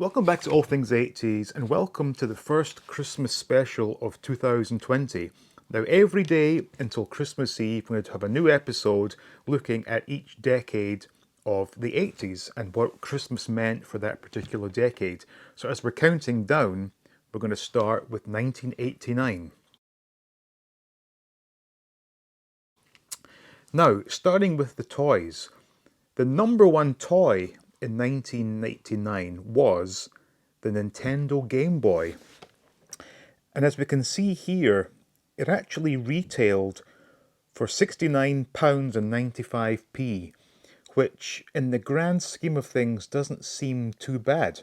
Welcome back to All Things 80s and welcome to the first Christmas special of 2020. Now, every day until Christmas Eve, we're going to have a new episode looking at each decade of the 80s and what Christmas meant for that particular decade. So, as we're counting down, we're going to start with 1989. Now, starting with the toys, the number one toy in 1989 was the Nintendo Game Boy. And as we can see here, it actually retailed for £69.95, which in the grand scheme of things doesn't seem too bad.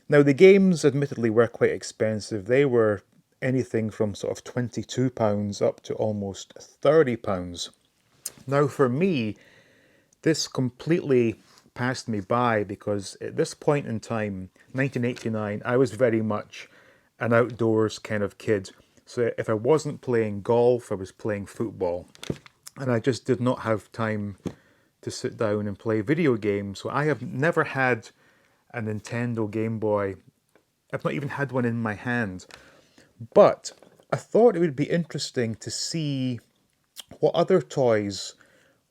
Now, the games admittedly were quite expensive. They were anything from sort of £22 up to almost £30. Now, for me, this completely passed me by because at this point in time, 1989, I was very much an outdoors kind of kid. So if I wasn't playing golf, I was playing football. And I just did not have time to sit down and play video games. So I have never had a Nintendo Game Boy. I've not even had one in my hand. But I thought it would be interesting to see what other toys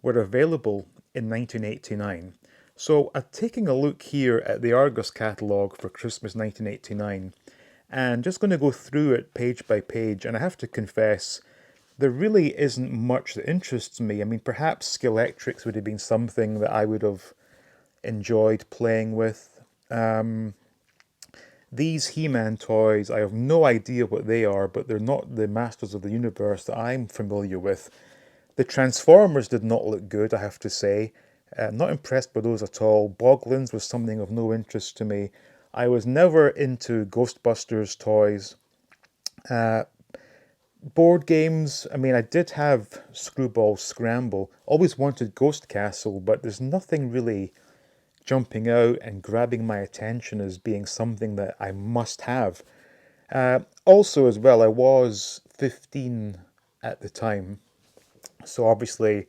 were available in 1989. So I'm taking a look here at the Argos catalogue for Christmas 1989 and just going to go through it page by page. And I have to confess, there really isn't much that interests me. I mean, perhaps Skeletrix would have been something that I would have enjoyed playing with. These He-Man toys, I have no idea what they are, but they're not the Masters of the Universe that I'm familiar with. The Transformers did not look good, I have to say. Not impressed by those at all. Boglins was something of no interest to me. I was never into Ghostbusters toys. Board games, I mean, I did have Screwball Scramble. Always wanted Ghost Castle, but there's nothing really jumping out and grabbing my attention as being something that I must have. Also, as well, I was 15 at the time. So obviously,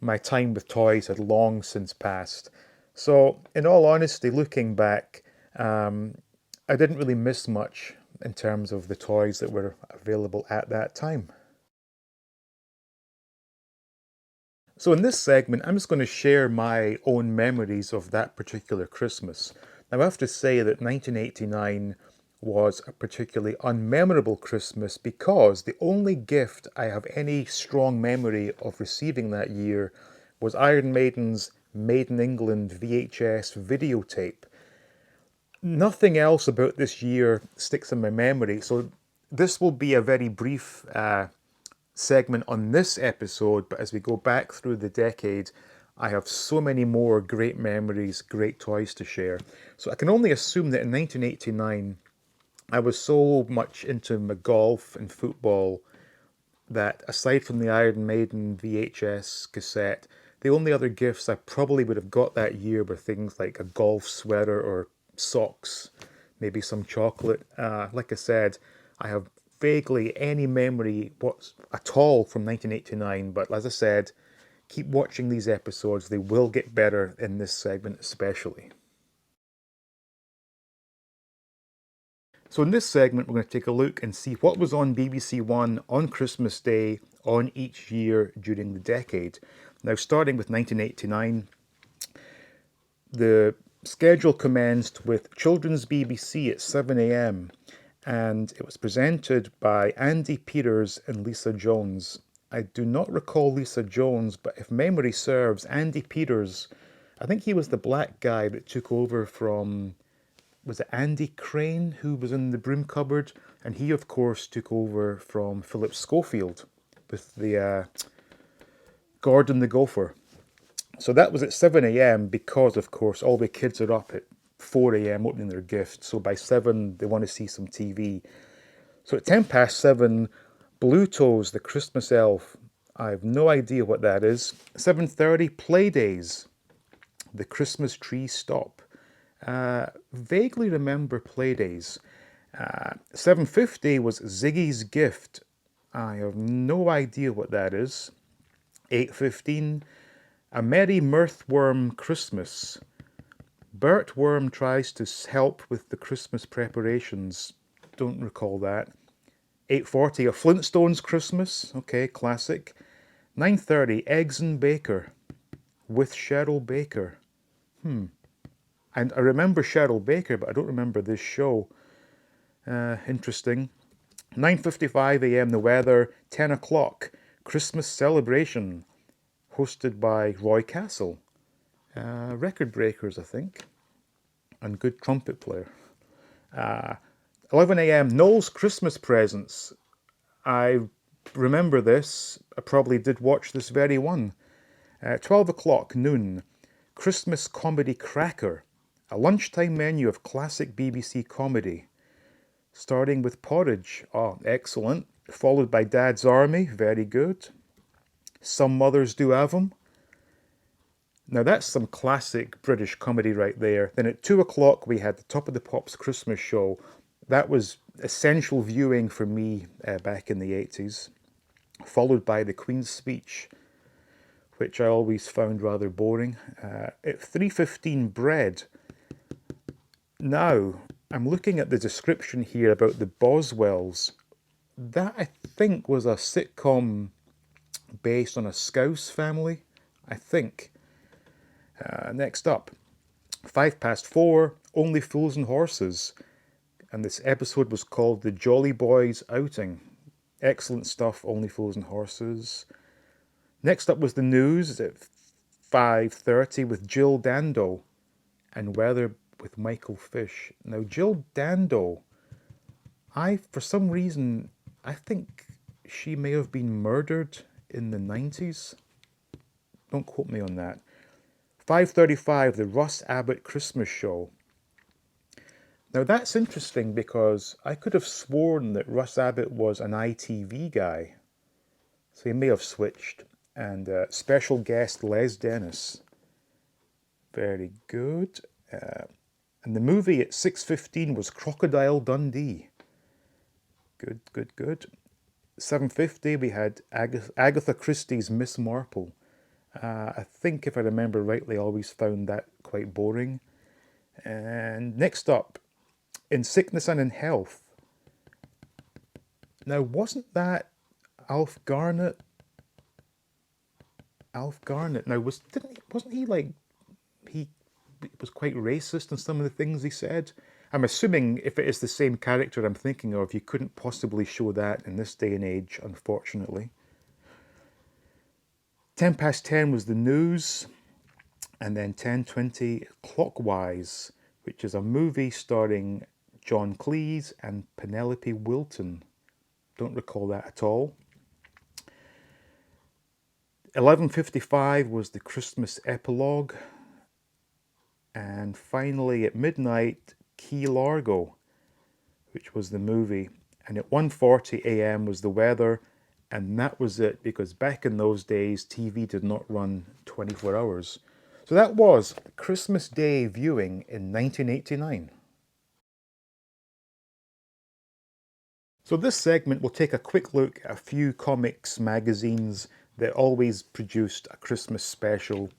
my time with toys had long since passed. So, in all honesty, looking back, I didn't really miss much in terms of the toys that were available at that time. So, in this segment, I'm just going to share my own memories of that particular Christmas. Now, I have to say that 1989 was a particularly unmemorable Christmas because the only gift I have any strong memory of receiving that year was Iron Maiden's Made in England VHS videotape. Nothing else about this year sticks in my memory, so this will be a very brief segment on this episode, but as we go back through the decade, I have so many more great memories, great toys to share. So I can only assume that in 1989, I was so much into my golf and football that aside from the Iron Maiden VHS cassette, the only other gifts I probably would have got that year were things like a golf sweater or socks, maybe some chocolate. Like I said, I have vaguely any memory at all from 1989, but as I said, keep watching these episodes. They will get better in this segment especially. So in this segment, we're going to take a look and see what was on BBC One on Christmas Day on each year during the decade. Now, starting with 1989, the schedule commenced with Children's BBC at 7 a.m. and it was presented by Andy Peters and Lisa Jones. I do not recall Lisa Jones, but if memory serves, Andy Peters, I think he was the black guy that took over from, was it Andy Crane, who was in the broom cupboard? And he, of course, took over from Philip Schofield with the Gordon the Gopher. So that was at 7 a.m. because, of course, all the kids are up at 4 a.m. opening their gifts. So by 7, they want to see some TV. So at 10 past 7, Bluetooth, the Christmas elf. I have no idea what that is. 7:30, Playdays, the Christmas tree stop. Vaguely remember Playdays. 7:50 was Ziggy's Gift. I have no idea what that is. 8:15, A Merry Mirthworm Christmas. Bert Worm tries to help with the Christmas preparations. Don't recall that. 8:40, A Flintstones Christmas. Okay, classic. 9:30, Eggs and Baker with Cheryl Baker. And I remember Cheryl Baker, but I don't remember this show. Interesting. 9:55 a.m. The weather. 10 o'clock, Christmas celebration, hosted by Roy Castle. Record breakers, I think, and good trumpet player. 11 a.m. Noel's Christmas presents. I remember this. I probably did watch this very one. 12 o'clock, noon, Christmas comedy cracker, a lunchtime menu of classic BBC comedy, starting with Porridge. Oh, excellent. Followed by Dad's Army. Very good. Some Mothers Do Have 'Em. Now that's some classic British comedy right there. Then at 2 o'clock we had the Top of the Pops Christmas show. That was essential viewing for me back in the 80s. Followed by the Queen's Speech, which I always found rather boring. At 3:15, Bread. Now, I'm looking at the description here about the Boswells. That, I think, was a sitcom based on a Scouse family, I think. Next up, 4:05, Only Fools and Horses. And this episode was called The Jolly Boys Outing. Excellent stuff, Only Fools and Horses. Next up was the news at 5:30 with Jill Dando and Weather with Michael Fish. Now, Jill Dando, for some reason, I think she may have been murdered in the 90s. Don't quote me on that. 5:35, the Russ Abbott Christmas show. Now that's interesting because I could have sworn that Russ Abbott was an ITV guy. So he may have switched. And special guest Les Dennis. Very good. And the movie at 6:15 was Crocodile Dundee. Good, good, good. 7:50 we had Agatha Christie's Miss Marple. I think if I remember rightly, I always found that quite boring. And next up, In Sickness and in Health. Now, wasn't that Alf Garnett? Alf Garnett. Now, wasn't he like, he was quite racist in some of the things he said? I'm assuming if it is the same character I'm thinking of, you couldn't possibly show that in this day and age, unfortunately. 10:10 was the news, and then 10:20, Clockwise, which is a movie starring John Cleese and Penelope Wilton. Don't recall that at all. 11:55 was the Christmas epilogue. And finally at midnight, Key Largo, which was the movie. And at 1:40 a.m. was the weather. And that was it, because back in those days, TV did not run 24 hours. So that was Christmas Day viewing in 1989. So this segment will take a quick look at a few comics magazines that always produced a Christmas special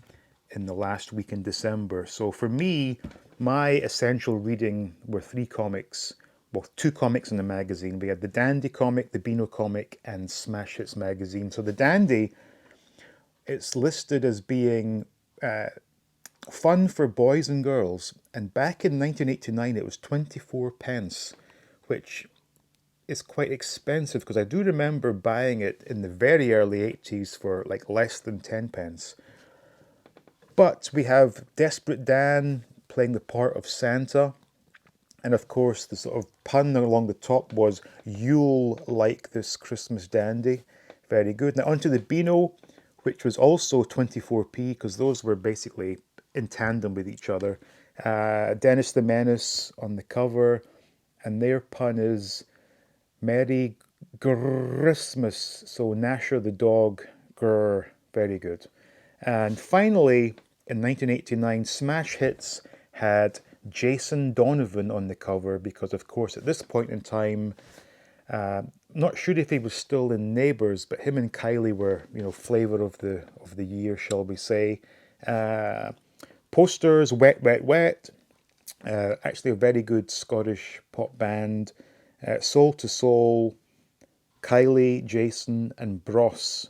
in the last week in December. So for me, my essential reading were three comics. Well, two comics in the magazine. We had the Dandy comic, the Beano comic, and Smash Hits magazine. So the Dandy, it's listed as being fun for boys and girls. And back in 1989, it was 24 pence, which is quite expensive because I do remember buying it in the very early 80s for like less than 10 pence. But we have Desperate Dan playing the part of Santa. And of course, the sort of pun along the top was, "You'll like this Christmas dandy." Very good. Now onto the Beano, which was also 24p, because those were basically in tandem with each other. Dennis the Menace on the cover, and their pun is Merry Christmas. So Gnasher the dog, grr, very good. And finally, in 1989, Smash Hits had Jason Donovan on the cover because, of course, at this point in time, not sure if he was still in Neighbours, but him and Kylie were, flavour of the year, shall we say. Posters, Wet, Wet, Wet. Actually a very good Scottish pop band. Soul to Soul, Kylie, Jason, and Bros,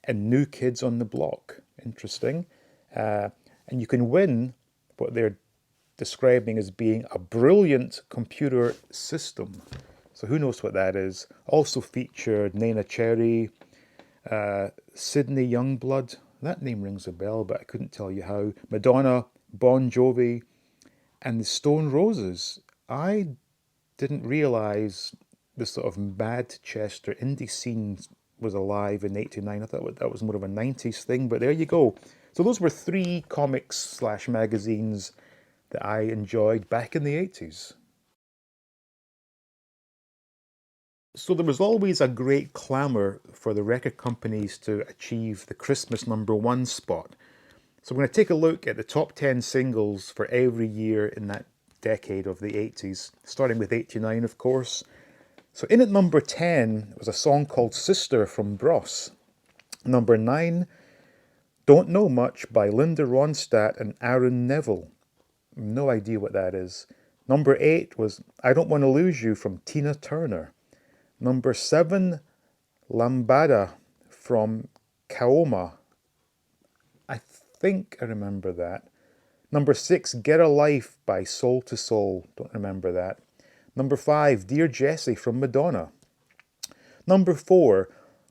and New Kids on the Block. Interesting. And you can win what they're describing as being a brilliant computer system. So who knows what that is? Also featured Nena Cherry, Sydney Youngblood. That name rings a bell, but I couldn't tell you how. Madonna, Bon Jovi, and the Stone Roses. I didn't realise the sort of Manchester indie scene was alive in '89. I thought that was more of a '90s thing, but there you go. So those were three comics slash magazines that I enjoyed back in the '80s. So there was always a great clamour for the record companies to achieve the Christmas #1 spot. So we're going to take a look at the top 10 singles for every year in that decade of the '80s, starting with '89, of course. So in at number 10 was a song called Sister from Bros. Number 9, Don't Know Much by Linda Ronstadt and Aaron Neville. No idea what that is. Number 8 was I Don't Want to Lose You from Tina Turner. Number 7, Lambada from Kaoma. I think I remember that. Number 6, Get a Life by Soul to Soul. Don't remember that. Number 5, Dear Jessie from Madonna. Number 4,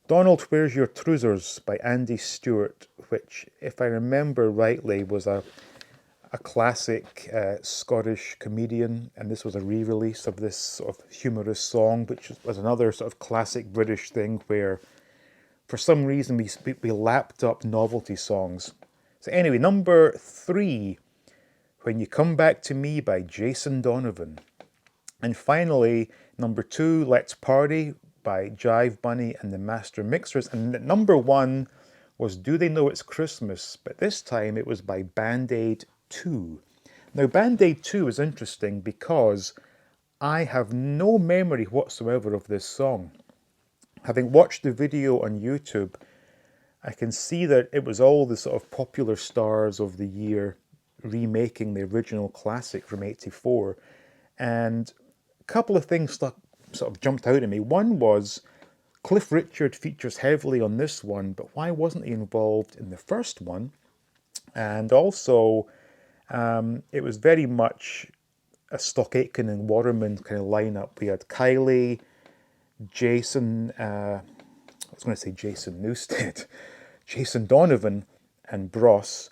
Donald Where's Your Trousers by Andy Stewart, which, if I remember rightly, was a classic Scottish comedian, and this was a re-release of this sort of humorous song, which was another sort of classic British thing where, for some reason, we lapped up novelty songs. So anyway, number 3, When You Come Back to Me by Jason Donovan. And finally, number 2, Let's Party by Jive Bunny and the Master Mixers. And number 1 was Do They Know It's Christmas? But this time it was by Band Aid 2. Now, Band Aid 2 is interesting because I have no memory whatsoever of this song. Having watched the video on YouTube, I can see that it was all the sort of popular stars of the year remaking the original classic from '84. And a couple of things sort of jumped out at me. One was Cliff Richard features heavily on this one, but why wasn't he involved in the first one? And also, it was very much a Stock Aitken and Waterman kind of lineup. We had Kylie, Jason, I was going to say Jason Newsted, Jason Donovan, and Bros.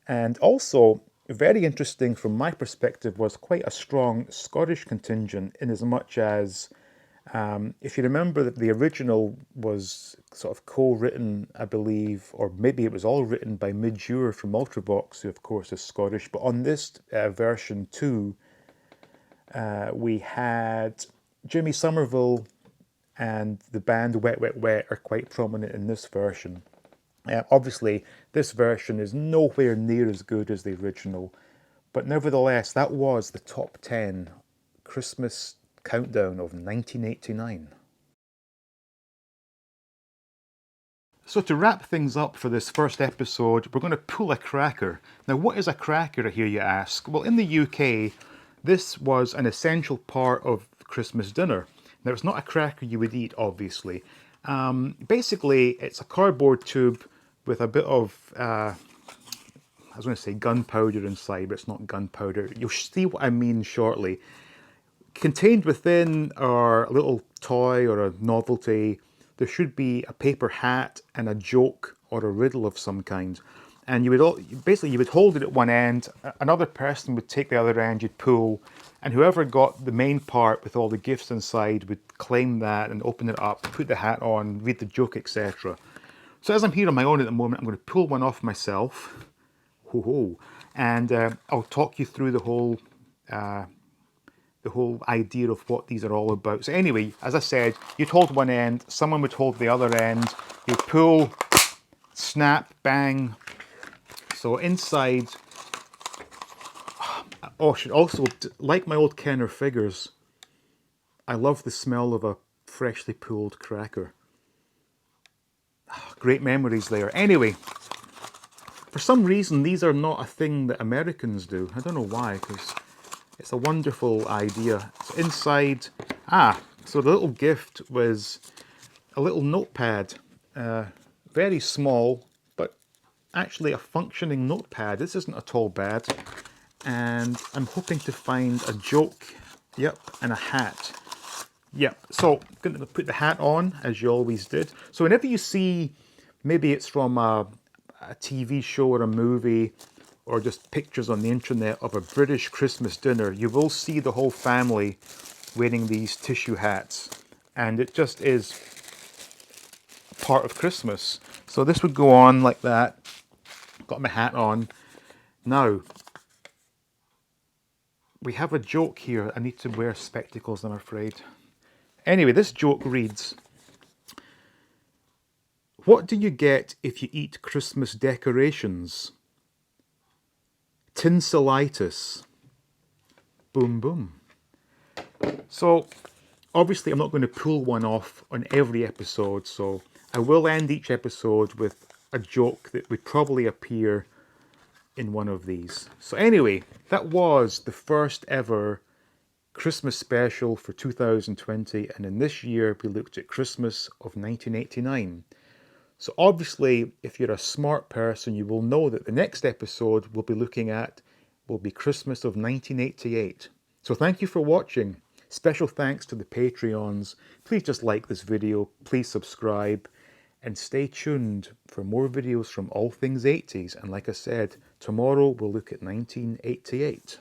And also, very interesting from my perspective, was quite a strong Scottish contingent, in as much as, if you remember, that the original was sort of co-written, I believe, or maybe it was all written by Midge Ure from Ultravox, who of course is Scottish. But on this version too, we had Jimmy Somerville and the band Wet Wet Wet are quite prominent in this version. Obviously, this version is nowhere near as good as the original, but nevertheless, that was the top 10 Christmas countdown of 1989. So to wrap things up for this first episode, we're going to pull a cracker. Now, what is a cracker, I hear you ask? Well, in the UK, this was an essential part of Christmas dinner. Now, it's not a cracker you would eat, obviously. Basically, it's a cardboard tube with a bit of, I was going to say gunpowder inside, but it's not gunpowder. You'll see what I mean shortly. Contained within our little toy or a novelty, there should be a paper hat and a joke or a riddle of some kind. And you would hold it at one end, another person would take the other end, you'd pull, and whoever got the main part with all the gifts inside would claim that and open it up, put the hat on, read the joke, etc. So as I'm here on my own at the moment, I'm going to pull one off myself, and I'll talk you through the whole idea of what these are all about. So anyway, as I said, you'd hold one end, someone would hold the other end, you'd pull, snap, bang. So inside, oh, I should also, like my old Kenner figures, I love the smell of a freshly pulled cracker. Great memories there. Anyway, for For some reason, these are not a thing that Americans do. I don't know why, because it's a wonderful idea. So inside, so the little gift was a little notepad, very small, but actually a functioning notepad. This isn't at all bad. And I'm hoping to find a joke, yep, and a hat. Yep, so I'm going to put the hat on, as you always did. So whenever you see, maybe it's from a TV show or a movie, or just pictures on the internet of a British Christmas dinner, you will see the whole family wearing these tissue hats. And it just is part of Christmas. So this would go on like that. Got my hat on. Now, we have a joke here. I need to wear spectacles, I'm afraid. Anyway, this joke reads, what do you get if you eat Christmas decorations? Tinselitis. Boom, boom. So, obviously I'm not going to pull one off on every episode, so I will end each episode with a joke that would probably appear in one of these. So anyway, that was the first ever Christmas special for 2020, and in this year we looked at Christmas of 1989. So obviously, if you're a smart person, you will know that the next episode we'll be looking at will be Christmas of 1988. So thank you for watching. Special thanks to the Patreons. Please just like this video, please subscribe, and stay tuned for more videos from all things 80s. And like I said, tomorrow we'll look at 1988.